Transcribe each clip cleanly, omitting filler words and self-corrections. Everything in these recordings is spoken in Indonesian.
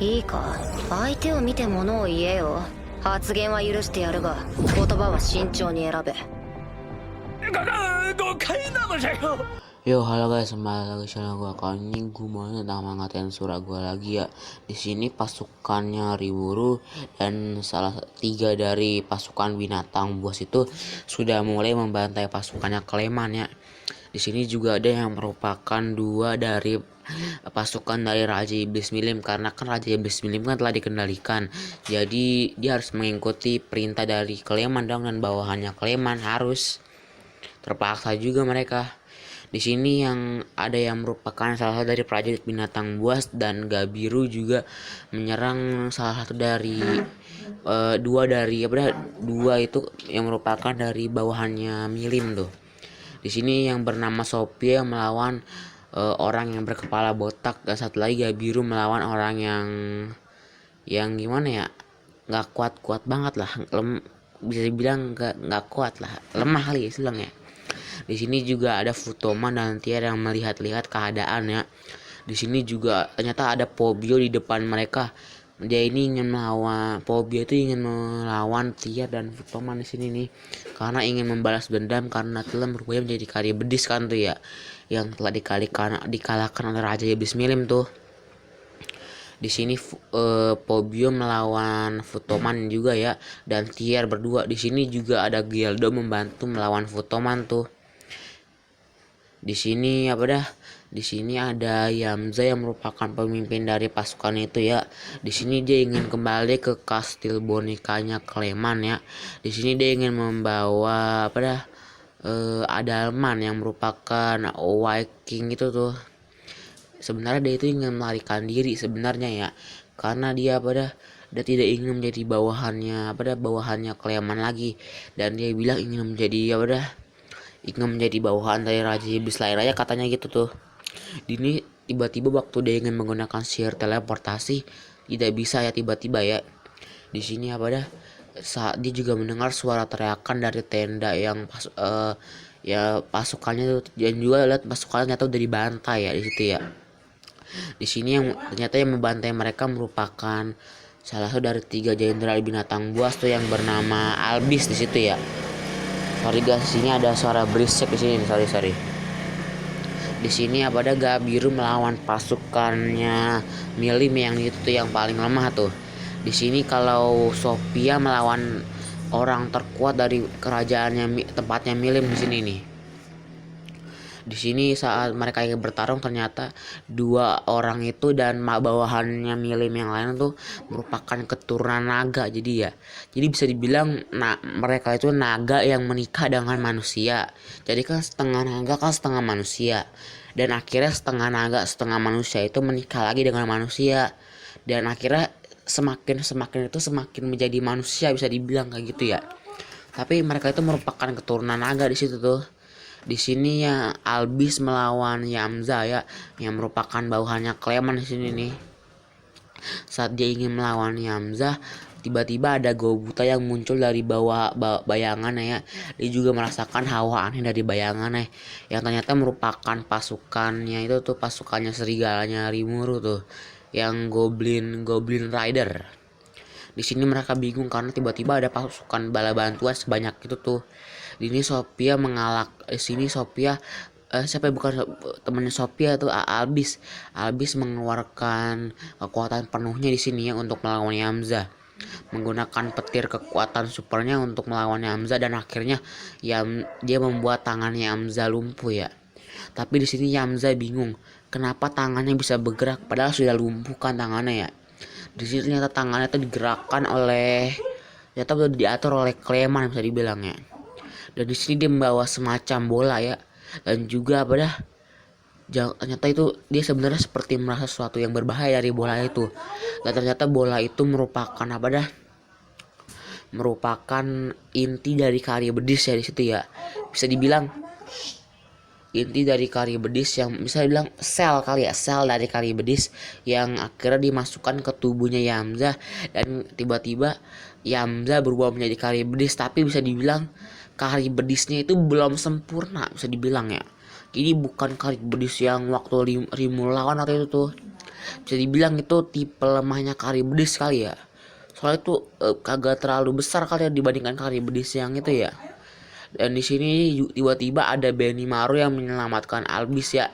いいか、相手を見て物を言えよ。発言は許してやるが、言葉は慎重に選べ。Yo, halo guys, kembali lagi channel gua. Kali ini gue mau tentang ngatain surat gua lagi ya. Di sini pasukannya Riburu dan tiga dari pasukan binatang buas itu sudah mulai membantai pasukannya Kleman ya. Di sini juga ada yang merupakan dua dari pasukan dari Raja Iblis Milim, karena kan Raja Iblis Milim kan telah dikendalikan. Jadi dia harus mengikuti perintah dari Kleman dong, dan bawahannya Kleman harus terpaksa juga mereka. Di sini yang ada yang merupakan salah satu dari prajurit binatang buas dan Gabiru juga menyerang salah satu dari dua itu yang merupakan dari bawahannya Milim tuh. Di sini yang bernama Sophia melawan orang yang berkepala botak, dan satu lagi Gabiru melawan orang yang gimana ya, nggak kuat banget lah, bisa dibilang nggak kuat lah, lemah kali istilahnya. Di sini juga ada Futoman dan Tiar yang melihat-lihat keadaan ya. Di sini juga ternyata ada Pobio di depan mereka. Dia ini Pobio itu ingin melawan Tiar dan Futoman di sini nih, karena ingin membalas dendam karena telah berubah menjadi kari bedis kan tuh ya, yang telah dikalahkan oleh Raja Iblis Milim tuh. Di sini Pobio melawan Futoman juga ya, dan Tiar berdua. Di sini juga ada Geldo membantu melawan Futoman tuh. Di sini Di sini ada Yamza yang merupakan pemimpin dari pasukan itu ya. Di sini dia ingin kembali ke kastil bonekanya Kleman ya. Di sini dia ingin membawa Adalman yang merupakan Viking itu tuh. Sebenarnya dia itu ingin melarikan diri sebenarnya ya, karena dia tidak ingin menjadi bawahannya Kleman lagi, dan dia bilang ingin menjadi bawahan dari Raja Iblis lain aja katanya gitu tuh. Ini tiba-tiba waktu dia ingin menggunakan sihir teleportasi tidak bisa ya, tiba-tiba ya. Di sini saat dia juga mendengar suara teriakan dari tenda yang pasukannya tuh, dan juga lihat pasukannya ternyata udah dibantai ya di situ ya. Di sini yang ternyata yang membantai mereka merupakan salah satu dari tiga jenderal binatang buas tuh yang bernama Albis di situ ya. Sorry guys, sini ada suara berisik di sini. Sorry. Di sini Gabiru melawan pasukannya Milim yang itu tuh yang paling lemah tuh. Di sini kalau Sophia melawan orang terkuat dari kerajaannya tempatnya Milim di sini nih. Di sini saat mereka ingin bertarung, ternyata dua orang itu dan bawahannya Milim yang lain tuh merupakan keturunan naga. Jadi bisa dibilang mereka itu naga yang menikah dengan manusia. Jadi kan setengah naga kan setengah manusia, dan akhirnya setengah naga setengah manusia itu menikah lagi dengan manusia, dan akhirnya semakin itu semakin menjadi manusia, bisa dibilang kayak gitu ya. Tapi mereka itu merupakan keturunan naga di situ tuh. Di sini ya Albis melawan Yamza ya, yang merupakan bawahannya Kleman di sini nih. Saat dia ingin melawan Yamza, tiba-tiba ada Gobuta yang muncul dari bawah bayangannya ya. Dia juga merasakan hawa aneh dari bayangannya, yang ternyata merupakan pasukannya itu tuh, pasukannya serigalanya Rimuru tuh, yang Goblin Rider. Di sini mereka bingung karena tiba-tiba ada pasukan bala bantuan sebanyak itu tuh. Di sini Sophia temannya Sophia tuh, Albis mengeluarkan kekuatan penuhnya di sini ya untuk melawan Yamza, menggunakan petir kekuatan supernya untuk melawan Yamza, dan akhirnya dia membuat tangannya Yamza lumpuh ya. Tapi di sini Yamza bingung kenapa tangannya bisa bergerak padahal sudah lumpuh kan tangannya ya. Di sini ternyata tangannya itu diatur oleh Kleman bisa dibilang ya. Dan di sini dia membawa semacam bola ya, dan juga ternyata itu dia sebenarnya seperti merasa sesuatu yang berbahaya dari bola itu, dan ternyata bola itu merupakan inti dari kari bedis ya di situ ya. Bisa dibilang inti dari kari bedis, yang bisa dibilang sel dari kari bedis yang akhirnya dimasukkan ke tubuhnya Yamza, dan tiba-tiba Yamza berubah menjadi kari bedis. Tapi bisa dibilang kari bedisnya itu belum sempurna bisa dibilang ya. ini bukan Karibdis yang waktu Rimuru lawan waktu itu tuh. Bisa dibilang itu tipe lemahnya Karibdis kali ya. Soalnya itu kagak terlalu besar kali ya dibandingkan Karibdis yang itu ya. Dan di sini tiba-tiba ada Benimaru yang menyelamatkan Albis ya.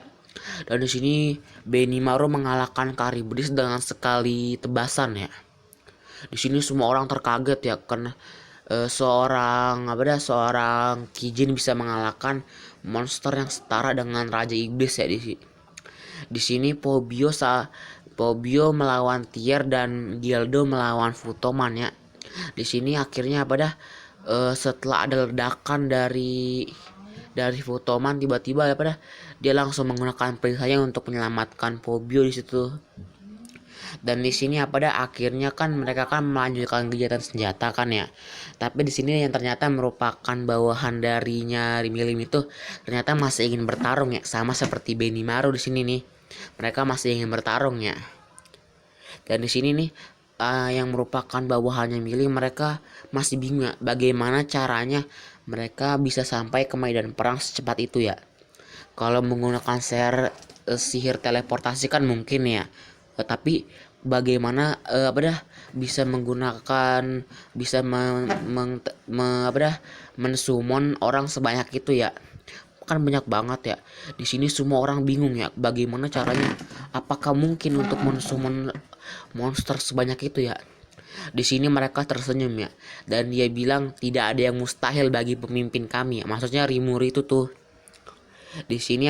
Dan di sini Benimaru mengalahkan Karibdis dengan sekali tebasan ya. Di sini semua orang terkaget ya karena seorang Kijin bisa mengalahkan monster yang setara dengan Raja Iblis ya di sini. Di sini Pobio melawan Tier dan Gildo melawan Futoman ya. Di sini akhirnya setelah ada ledakan dari Futoman, tiba-tiba dia langsung menggunakan perisanya untuk menyelamatkan Pobio di situ. Dan di sini akhirnya kan mereka kan melanjutkan kegiatan senjata kan ya. Tapi di sini yang ternyata merupakan bawahan darinya Milim itu ternyata masih ingin bertarung ya, sama seperti Benimaru di sini nih. Mereka masih ingin bertarung ya. Dan di sini nih yang merupakan bawahannya Milim, mereka masih bingung ya, bagaimana caranya mereka bisa sampai ke medan perang secepat itu ya. Kalau menggunakan sihir teleportasi kan mungkin ya. Tapi bagaimana bisa menggunakan mensummon orang sebanyak itu ya, kan banyak banget ya. Di sini semua orang bingung ya, bagaimana caranya, apakah mungkin untuk mensummon monster sebanyak itu ya. Di sini mereka tersenyum ya, dan dia bilang tidak ada yang mustahil bagi pemimpin kami ya. Maksudnya Rimuru itu tuh. Di sini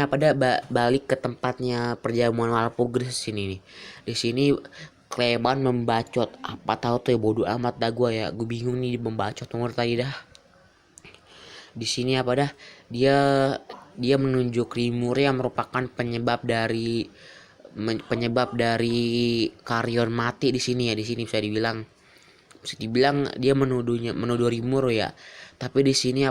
balik ke tempatnya perjamuan Walpurgis sini nih. Di sini Clement membacot, apa tahu tuh ya, bodoh amat dah gue ya. Gue bingung nih membacot nomor tadi dah. Di sini dia menunjuk Rimuru yang merupakan penyebab dari Carrion mati di sini ya. Di sini bisa dibilang dia menuduh Rimuru ya. Tapi di sini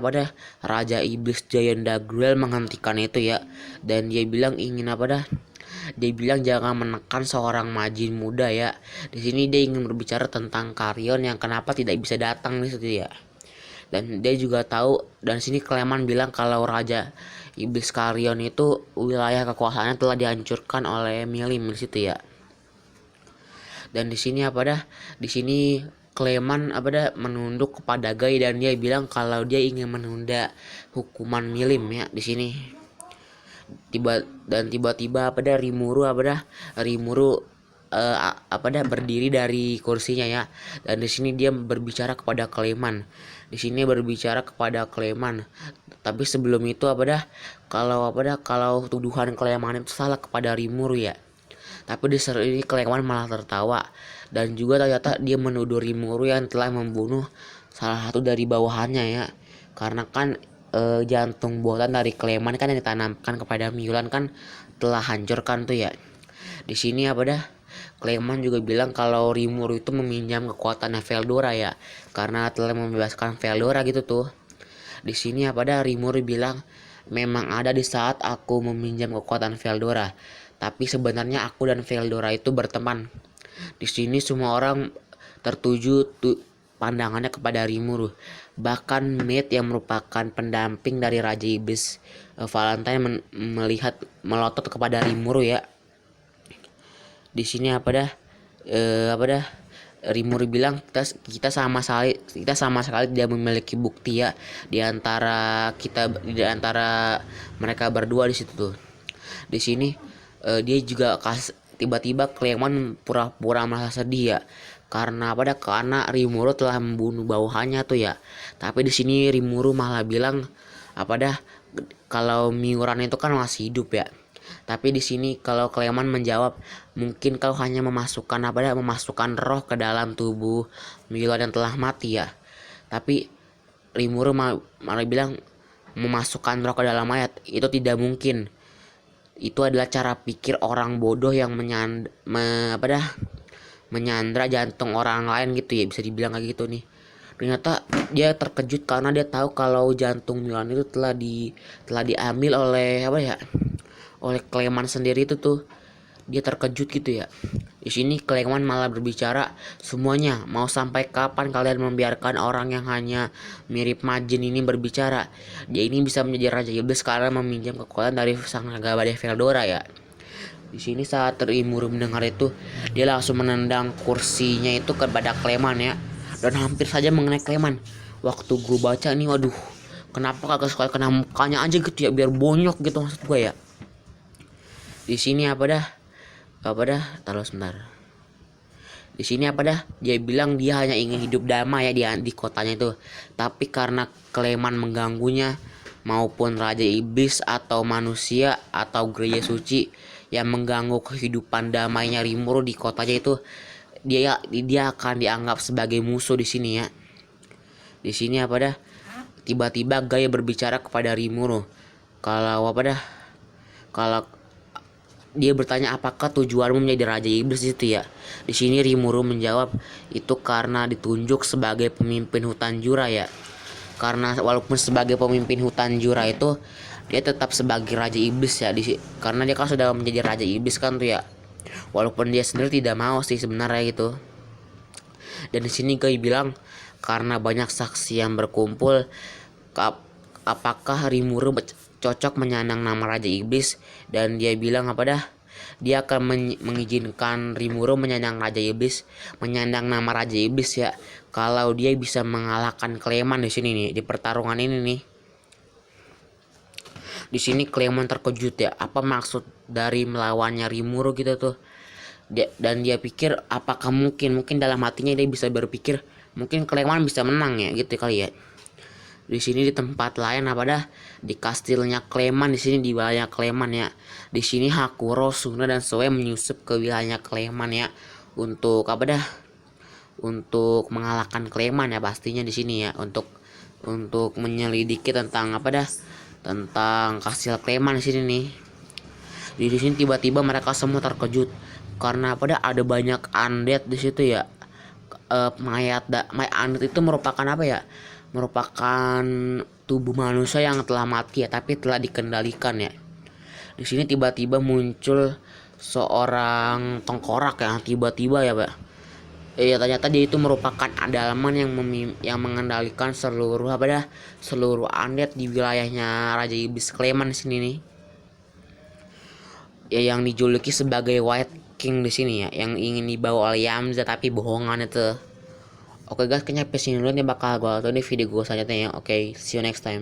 Raja Iblis Giant Dagruel menghentikan itu ya, dan dia bilang dia bilang jangan menekan seorang majin muda ya. Di sini dia ingin berbicara tentang Carrion yang kenapa tidak bisa datang di situ ya. Dan dia juga tahu, dan sini Clement bilang kalau Raja Iblis Carrion itu wilayah kekuasaannya telah dihancurkan oleh Milim di situ ya. Dan di sini di sini Clement menunduk kepada Guy, dan dia bilang kalau dia ingin menunda hukuman Milim ya di sini. Tiba-tiba Rimuru berdiri dari kursinya ya, dan di sini dia berbicara kepada Clement. Tapi sebelum itu kalau tuduhan Clement itu salah kepada Rimuru ya. Tapi di sini Clement malah tertawa, dan juga ternyata dia menuduh Rimuru yang telah membunuh salah satu dari bawahannya ya. Karena kan jantung buatan dari Clement kan yang ditanamkan kepada Mulan kan telah hancurkan tuh ya. Di sini Clement juga bilang kalau Rimuru itu meminjam kekuatannya Veldora ya, karena telah membebaskan Veldora gitu tuh. Di sini Rimuru bilang memang ada di saat aku meminjam kekuatan Veldora, tapi sebenarnya aku dan Veldora itu berteman. Di sini semua orang tertuju pandangannya kepada Rimuru. Bahkan Maid yang merupakan pendamping dari Raja Iblis Valentine melotot kepada Rimuru ya. Di sini Rimuru bilang kita sama sekali tidak memiliki bukti ya di antara mereka berdua di situ tuh. Di sini dia juga tiba-tiba Clement pura-pura merasa sedih ya, karena Rimuru telah membunuh bawahannya tuh ya. Tapi di sini Rimuru malah bilang kalau Miuran itu kan masih hidup ya. Tapi di sini kalau Clement menjawab, mungkin kau hanya memasukkan roh ke dalam tubuh Miuran yang telah mati ya. Tapi Rimuru malah bilang memasukkan roh ke dalam mayat itu tidak mungkin. Itu adalah cara pikir orang bodoh yang menyandra jantung orang lain gitu ya, bisa dibilang kayak gitu nih. Ternyata dia terkejut karena dia tahu kalau jantung Milan itu telah diambil oleh oleh Clement sendiri itu tuh. dia terkejut gitu ya. Di sini Clayman malah berbicara, semuanya, mau sampai kapan kalian membiarkan orang yang hanya mirip Majin ini berbicara? Dia ini bisa menjadi Raja Iblis karena meminjam kekuatan dari sang naga badai Veldora ya. Di sini saat Rimuru mendengar itu, dia langsung menendang kursinya itu kepada Clayman ya, dan hampir saja mengenai Clayman. Waktu gue baca nih, waduh, kenapa kagak sekali kena mukanya aja gitu ya, biar bonyok gitu maksud gue ya. Di sini apa dah, taruh sebentar. Di sini apa dah, dia bilang dia hanya ingin hidup damai ya di kotanya itu, tapi karena Clayman mengganggunya, maupun Raja Iblis atau manusia atau gereja suci yang mengganggu kehidupan damainya Rimuru di kotanya itu, dia akan dianggap sebagai musuh di sini ya. Di sini apa dah, tiba-tiba Gaia berbicara kepada Rimuru. Kalau dia bertanya apakah tujuanmu menjadi Raja Iblis itu ya. Di sini Rimuru menjawab, itu karena ditunjuk sebagai pemimpin hutan Jura ya. Karena walaupun sebagai pemimpin hutan Jura itu, dia tetap sebagai Raja Iblis ya. Karena dia kan sudah menjadi Raja Iblis kan tuh ya. Walaupun dia sendiri tidak mau sih sebenarnya gitu. Dan di sini Guy bilang, karena banyak saksi yang berkumpul, apakah Rimuru cocok menyandang nama Raja Iblis? Dan dia bilang apa dah, dia akan mengizinkan Rimuru menyandang nama Raja Iblis ya, kalau dia bisa mengalahkan Clayman di sini nih, di pertarungan ini nih. Di sini Clayman terkejut ya, apa maksud dari melawannya Rimuru gitu tuh. Dan dia pikir apakah mungkin dalam hatinya dia bisa berpikir mungkin Clayman bisa menang ya gitu kali ya. Di sini di tempat lain apa dah, di kastilnya Clayman, di sini di wilayah Clayman ya. Di sini Hakuro, Suna dan Zoe menyusup ke wilayahnya Clayman ya, untuk apa dah, untuk mengalahkan Clayman ya pastinya di sini ya, untuk menyelidiki tentang apa dah, tentang kastil Clayman di sini nih. Di sini tiba-tiba mereka semua terkejut karena apa dah, ada banyak undead di situ ya. Mayat undead itu merupakan apa ya? Merupakan tubuh manusia yang telah mati ya, tapi telah dikendalikan ya. Di sini tiba-tiba muncul seorang tengkorak yang tiba-tiba ya, Pak. Ternyata dia itu merupakan Adalman yang mengendalikan seluruh undead di wilayahnya Raja Iblis Clayman sini nih. Ya, yang dijuluki sebagai White King di sini ya, yang ingin dibawa oleh Yamza tapi bohongan itu. Oke guys, kayaknya sampai sini dulu nih bakal gue tonton di video gue selanjutnya ya. Oke, see you next time.